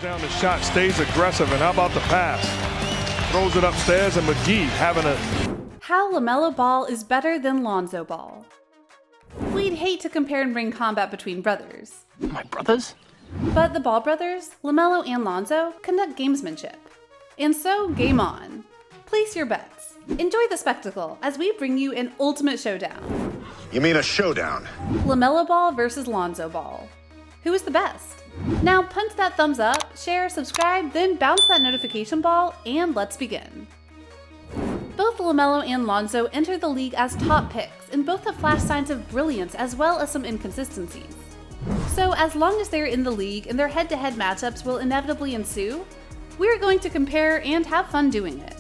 Down the shot, stays aggressive, and how about the pass? Throws it upstairs, and McGee having a... How LaMelo Ball is better than Lonzo Ball. We'd hate to compare and bring combat between brothers. My brothers? But the Ball brothers, LaMelo and Lonzo, conduct gamesmanship. And so, game on. Place your bets. Enjoy the spectacle as we bring you an ultimate showdown. You mean a showdown? LaMelo Ball versus Lonzo Ball. Who is the best? Now punch that thumbs up, share, subscribe, then bounce that notification ball, and let's begin. Both LaMelo and Lonzo enter the league as top picks, and both have flashed signs of brilliance as well as some inconsistencies. So as long as they're in the league and their head-to-head matchups will inevitably ensue, we're going to compare and have fun doing it.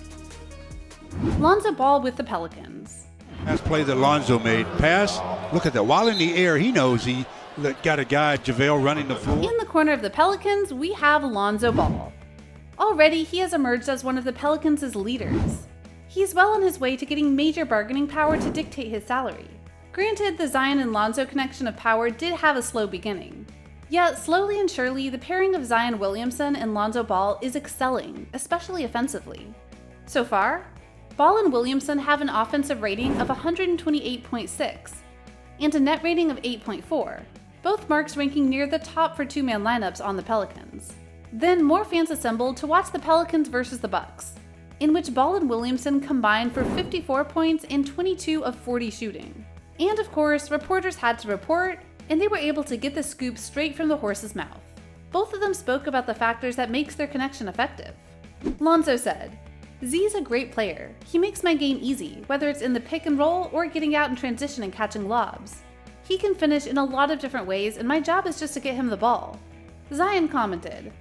Lonzo Ball with the Pelicans. Pass play that Lonzo made. Pass, look at that. While in the air, he knows he got a guy, JaVale, running the floor. In the corner of the Pelicans, we have Lonzo Ball. Already, he has emerged as one of the Pelicans' leaders. He's well on his way to getting major bargaining power to dictate his salary. Granted, the Zion and Lonzo connection of power did have a slow beginning. Yet, slowly and surely, the pairing of Zion Williamson and Lonzo Ball is excelling, especially offensively. So far, Ball and Williamson have an offensive rating of 128.6 and a net rating of 8.4, both marks ranking near the top for two-man lineups on the Pelicans. Then more fans assembled to watch the Pelicans versus the Bucks, in which Ball and Williamson combined for 54 points and 22 of 40 shooting. And of course, reporters had to report, and they were able to get the scoop straight from the horse's mouth. Both of them spoke about the factors that makes their connection effective. Lonzo said, "Z's a great player. He makes my game easy, whether it's in the pick and roll or getting out in transition and catching lobs. He can finish in a lot of different ways, and my job is just to get him the ball." Zion commented,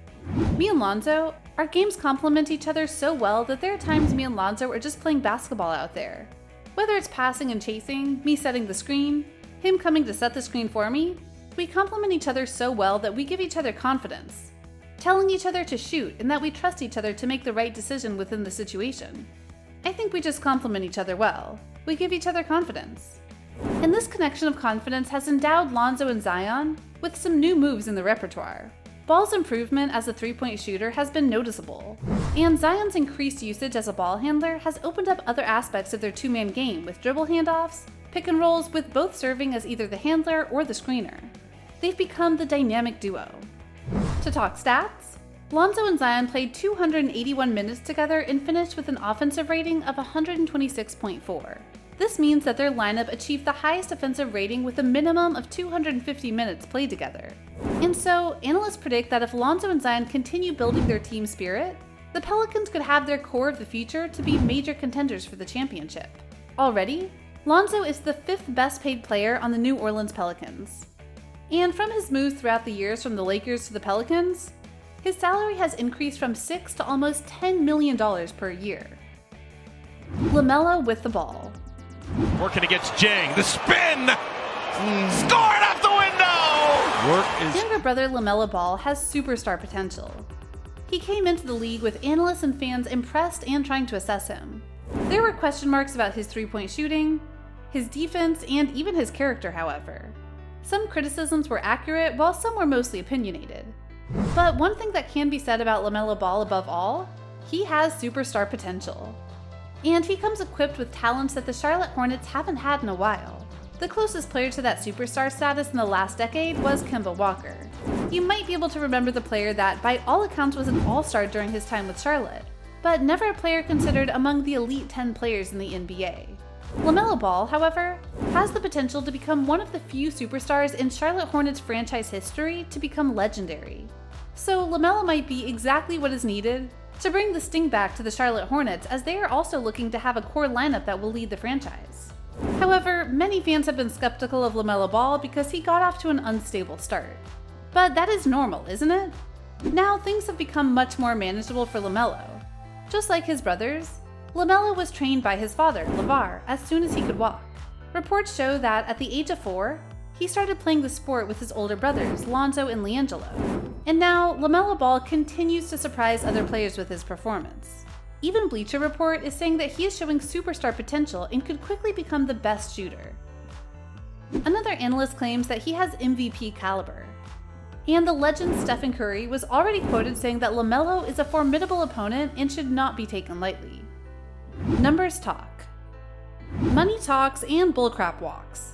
"Me and Lonzo, our games complement each other so well that there are times me and Lonzo are just playing basketball out there. Whether it's passing and chasing, me setting the screen, him coming to set the screen for me, we complement each other so well that we give each other confidence, telling each other to shoot and that we trust each other to make the right decision within the situation. I think we just complement each other well. We give each other confidence." And this connection of confidence has endowed Lonzo and Zion with some new moves in the repertoire. Ball's improvement as a three-point shooter has been noticeable, and Zion's increased usage as a ball handler has opened up other aspects of their two-man game with dribble handoffs, pick and rolls, with both serving as either the handler or the screener. They've become the dynamic duo. To talk stats, Lonzo and Zion played 281 minutes together and finished with an offensive rating of 126.4. This means that their lineup achieved the highest offensive rating with a minimum of 250 minutes played together. And so, analysts predict that if Lonzo and Zion continue building their team spirit, the Pelicans could have their core of the future to be major contenders for the championship. Already, Lonzo is the 5th best paid player on the New Orleans Pelicans. And from his moves throughout the years from the Lakers to the Pelicans, his salary has increased from $6 to almost $10 million per year. LaMelo with the ball. Working against Jang. The spin! Scored off the window! Younger brother LaMelo Ball has superstar potential. He came into the league with analysts and fans impressed and trying to assess him. There were question marks about his three-point shooting, his defense, and even his character, however. Some criticisms were accurate, while some were mostly opinionated. But one thing that can be said about LaMelo Ball above all, he has superstar potential. And he comes equipped with talents that the Charlotte Hornets haven't had in a while. The closest player to that superstar status in the last decade was Kemba Walker. You might be able to remember the player that, by all accounts, was an all-star during his time with Charlotte, but never a player considered among the elite 10 players in the NBA. LaMelo Ball, however, has the potential to become one of the few superstars in Charlotte Hornets franchise history to become legendary. So LaMelo might be exactly what is needed to bring the sting back to the Charlotte Hornets, as they are also looking to have a core lineup that will lead the franchise. However, many fans have been skeptical of LaMelo Ball because he got off to an unstable start. But that is normal, isn't it? Now things have become much more manageable for LaMelo. Just like his brothers, LaMelo was trained by his father, LeVar, as soon as he could walk. Reports show that at the age of 4, he started playing the sport with his older brothers, Lonzo and LiAngelo. And now, LaMelo Ball continues to surprise other players with his performance. Even Bleacher Report is saying that he is showing superstar potential and could quickly become the best shooter. Another analyst claims that he has MVP caliber. And the legend Stephen Curry was already quoted saying that LaMelo is a formidable opponent and should not be taken lightly. Numbers talk. Money talks and bullcrap walks.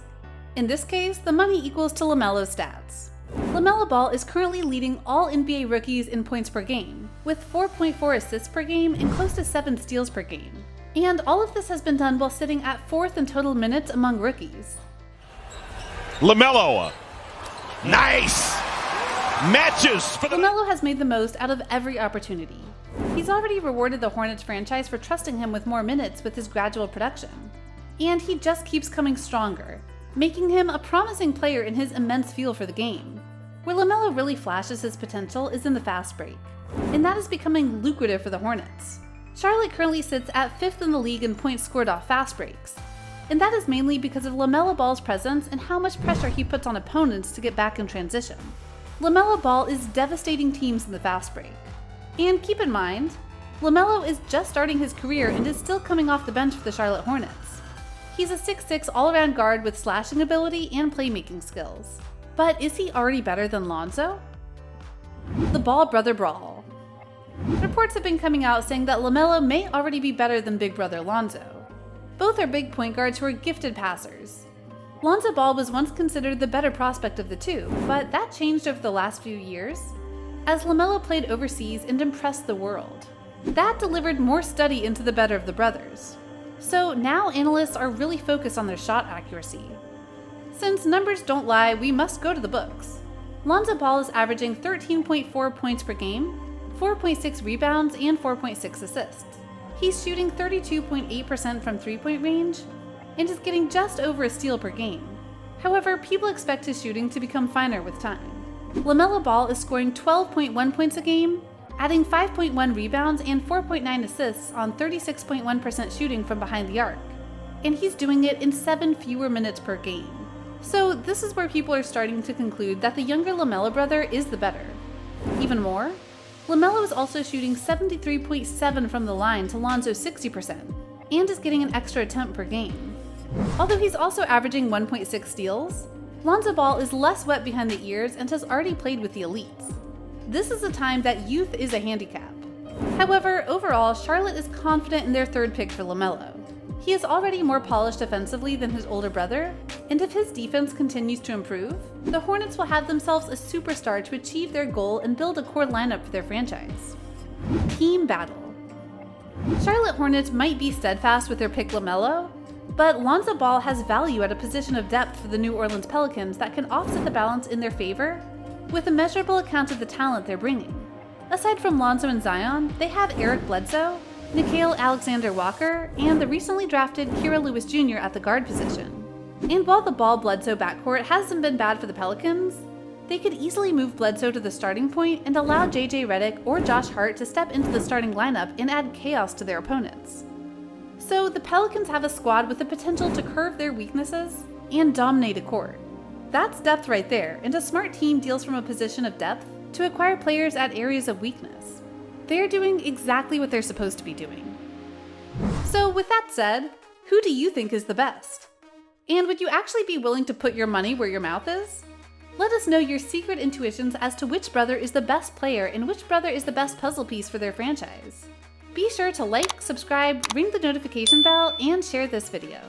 In this case, the money equals to LaMelo's stats. LaMelo Ball is currently leading all NBA rookies in points per game, with 4.4 assists per game and close to 7 steals per game. And all of this has been done while sitting at 4th in total minutes among rookies. LaMelo. Nice! Matches for the... LaMelo has made the most out of every opportunity. He's already rewarded the Hornets franchise for trusting him with more minutes with his gradual production. And he just keeps coming stronger, making him a promising player in his immense feel for the game. Where LaMelo really flashes his potential is in the fast break, and that is becoming lucrative for the Hornets. Charlotte currently sits at 5th in the league in points scored off fast breaks, and that is mainly because of LaMelo Ball's presence and how much pressure he puts on opponents to get back in transition. LaMelo Ball is devastating teams in the fast break. And keep in mind, LaMelo is just starting his career and is still coming off the bench for the Charlotte Hornets. He's a 6'6" all-around guard with slashing ability and playmaking skills. But is he already better than Lonzo? The Ball Brother Brawl. Reports have been coming out saying that LaMelo may already be better than Big Brother Lonzo. Both are big point guards who are gifted passers. Lonzo Ball was once considered the better prospect of the two, but that changed over the last few years, as LaMelo played overseas and impressed the world. That delivered more study into the better of the brothers. So now analysts are really focused on their shot accuracy. Since numbers don't lie, we must go to the books. Lonzo Ball is averaging 13.4 points per game, 4.6 rebounds, and 4.6 assists. He's shooting 32.8% from three-point range, and is getting just over a steal per game. However, people expect his shooting to become finer with time. LaMelo Ball is scoring 12.1 points a game, adding 5.1 rebounds and 4.9 assists on 36.1% shooting from behind the arc, and he's doing it in 7 fewer minutes per game. So this is where people are starting to conclude that the younger LaMelo brother is the better. Even more, LaMelo is also shooting 73.7% from the line to Lonzo's 60%, and is getting an extra attempt per game. Although he's also averaging 1.6 steals, Lonzo Ball is less wet behind the ears and has already played with the elites. This is a time that youth is a handicap. However, overall, Charlotte is confident in their third pick for LaMelo. He is already more polished offensively than his older brother, and if his defense continues to improve, the Hornets will have themselves a superstar to achieve their goal and build a core lineup for their franchise. Team battle. Charlotte Hornets might be steadfast with their pick LaMelo, but Lonzo Ball has value at a position of depth for the New Orleans Pelicans that can offset the balance in their favor with a measurable account of the talent they're bringing. Aside from Lonzo and Zion, they have Eric Bledsoe, Nickeil Alexander-Walker, and the recently drafted Kira Lewis Jr. at the guard position. And while the Ball-Bledsoe backcourt hasn't been bad for the Pelicans, they could easily move Bledsoe to the starting point and allow JJ Redick or Josh Hart to step into the starting lineup and add chaos to their opponents. So the Pelicans have a squad with the potential to curve their weaknesses and dominate a court. That's depth right there, and a smart team deals from a position of depth to acquire players at areas of weakness. They're doing exactly what they're supposed to be doing. So with that said, who do you think is the best? And would you actually be willing to put your money where your mouth is? Let us know your secret intuitions as to which brother is the best player and which brother is the best puzzle piece for their franchise. Be sure to like, subscribe, ring the notification bell, and share this video.